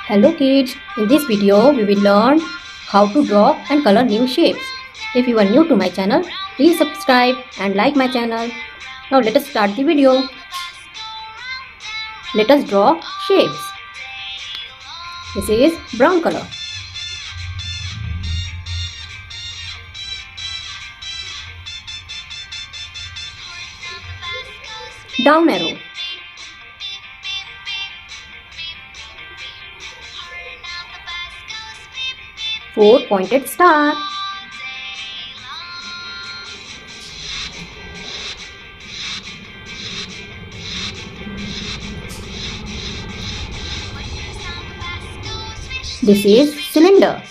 Hello kids, in this video we will learn how to draw and color new shapes. If you are new to my channel, please subscribe and like my channel. Now let us start the video. Let us draw shapes. This is brown color. Down arrow. Four pointed star. This is cylinder.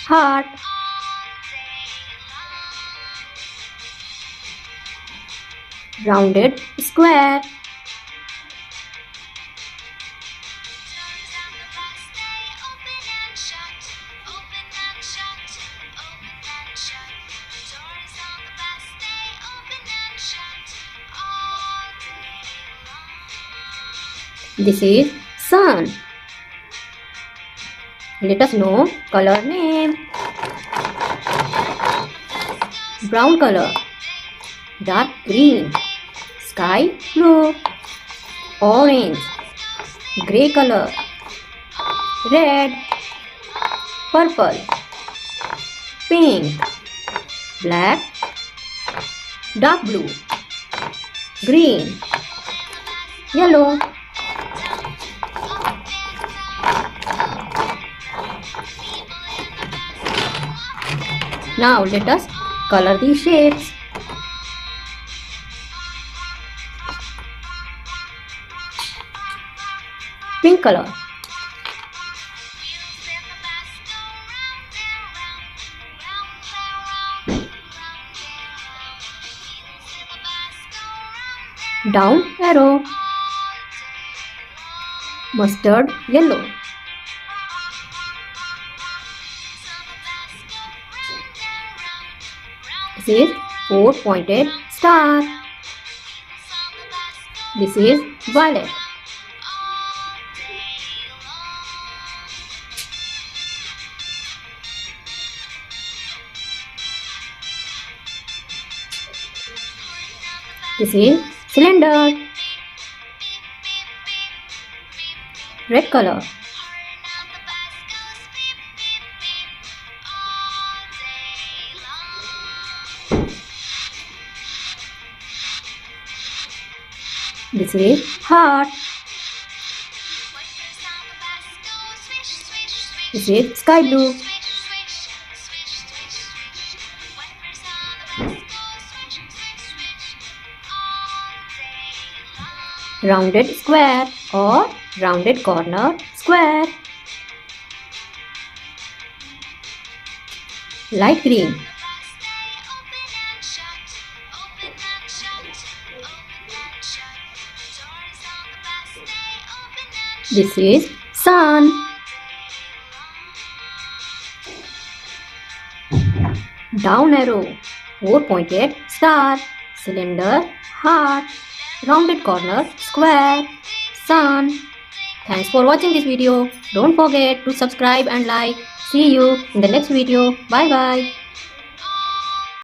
Heart. Rounded square. This is sun. Let us know color name. Brown color, dark green, sky blue, orange, grey color, red, purple, pink, black, dark blue, green, yellow. Now let us color these shapes. Pink color. Down arrow. Mustard yellow. This is four pointed star. This is violet. This is cylinder. Red color. This is heart. This is sky blue. Rounded square or rounded corner square. Light green. This is sun. Down arrow, four pointed star, cylinder, heart, rounded corner, square, sun. Thanks for watching this video. Don't forget to subscribe and like. See you in the next video. Bye bye.